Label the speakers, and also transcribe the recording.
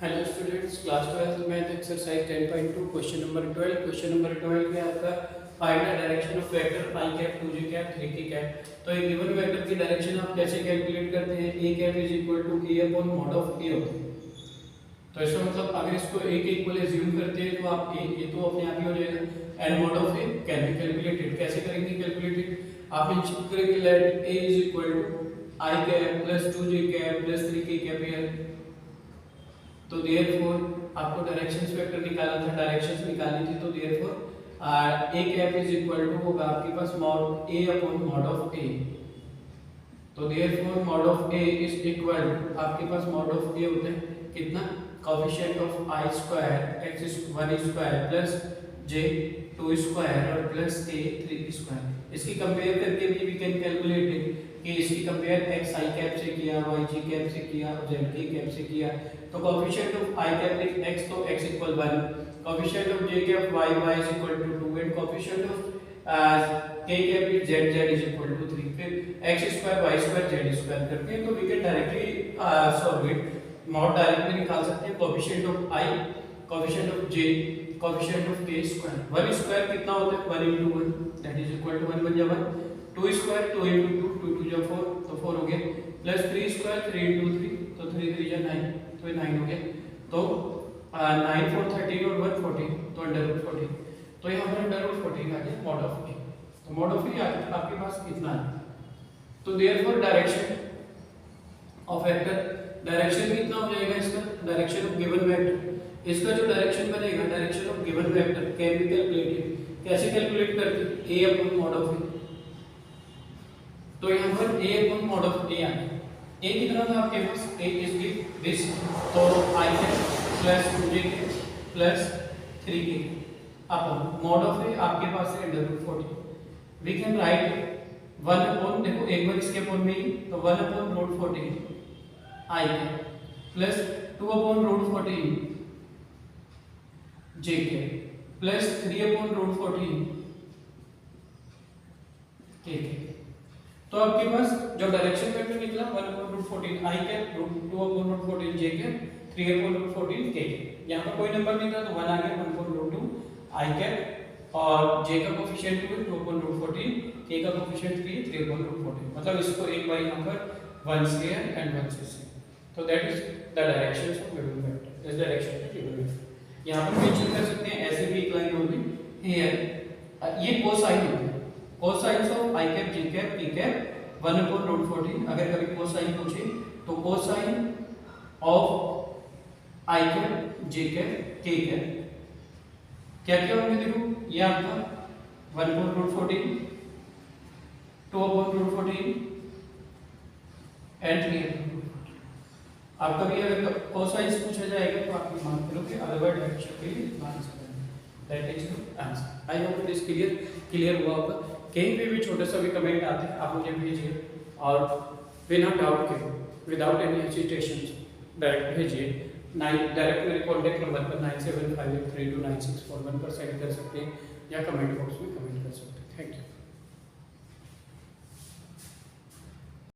Speaker 1: Hello students, class 12 math exercise 10.2 question number 12 में आपका find the direction of vector i cap 2j cap 3k cap. तो एक given vector की direction आप कैसे कैलकुलेट करते हैं? a cap is equal to a upon mod of a होता है। तो इसका मतलब अगर इसको a के इक्वल एज्यूम करते हैं तो आप a तो अपने आप ही हो जाएगा and mod of a can be calculated. कैसे करेंगे कैलकुलेटेड? आप इंस्टीट्यूट करेंगे let a is equal to i cap plus 2j cap plus 3k cap है। तो देयरफॉर आपको डायरेक्शंस वेक्टर निकालना था, डायरेक्शंस निकालनी थी। तो therefore a cap is equal to होगा आपके पास mod a upon mod of a। तो therefore mod of a is equal to आपके पास मॉड ऑफ a होता है कितना? Coefficient of i square x is 1 square plus j 2 square और प्लस k 3 स्क्वायर। इसकी कंपेयर करके भी वी कैन कैलकुलेट इट कि इसकी कंपेयर x i कैप से किया, y j कैप से किया और z k कैप से किया। तो coefficient of i cap is x, तो x equal 1, coefficient of j cap y is equal to 2 and coefficient of k cap is z is equal to 3। फिर x square y square z square करके तो we can directly solve it. Mod directly निकाल सकते हैं। Coefficient of i, coefficient of j, coefficient of k square. 1 square कितना होता है? 1 into 1 that is equal to 1 बन जाएगा 2 स्क्वायर 2 into 2 2 4 तो 4 हो गया प्लस 3 स्क्वायर 3 into 3 तो 3 3 जा 9 तो 9 हो गया। तो 9 4 13 और 1 14 तो अंडर रूट 14। तो यहाँ पर अंडर रूट 14 आ गया मॉड ऑफ ए। तो मॉड ऑफ ए आपके पास कितना है? तो therefore direction of vector, direction कितना हो जाएगा इसका? डायरेक्शन ऑफ गिवन वेक्टर, इसका जो डायरेक्शन बनेगा direction of given vector can be calculated. कैसे कैलकुलेट करते? a upon mod of a. तो यहाँ पर a upon mod of a आ गया। a कितना था आपके पास? a इज दिस, तो i plus 2j plus 3k upon mod of a आपके पास है under root 14। We can write 1 upon, देखो एक बार इसके अपॉन में ही, तो 1 upon root 14 i plus 2 upon root 14 j plus 3 upon root 14 k। तो आपके पास जो डायरेक्शन वेक्टर निकला 1 upon root 14 i cap, 2 upon root 14 j cap, 3 upon root 14 k। यहाँ पर कोई नंबर नहीं था तो 1 आ गया 1 अपॉन रूट 2 i कैप और j का कोएफिशिएंट 2 है 2 अपॉन रूट 14, k का कोएफिशिएंट 3 है 3 अपॉन रूट 14। मतलब इसको एक बार यहाँ पर 1 से एंड 1 से। तो that is the directions of given vector. इस डायरेक्शन पे गिवन वेक्टर यहाँ पर मेंशन कर सकते हैं। ऐसे भी एक लाइन होगी हियर, ये कोसाइन होता है, cosines of i cap j cap k cap 1 upon root 14। अगर कभी कोसाइन पूछे तो cosine of i cap j cap k cap क्या क्या होंगे? देखो ये आपका 1 upon root 14, 2 upon root 14 and 3 upon root 14। आपका भी अगर कोसाइन्स पूछा जाएगा तो आप मान करोगे, अदरवाइज डायरेक्शन के लिए मान सकते। That is the answer. I hope this clear हुआ होगा। कहीं पे भी छोटा सा भी कमेंट आते हैं आप मुझे भेजिए और बिना डाउट के, विदाउट एनी हेजिटेशन डायरेक्ट भेजिए। डायरेक्ट मेरे कॉन्टैक्ट नंबर पर 9758329641 पर सेंड कर सकते हैं या कमेंट बॉक्स में कमेंट कर सकते हैं। Thank you.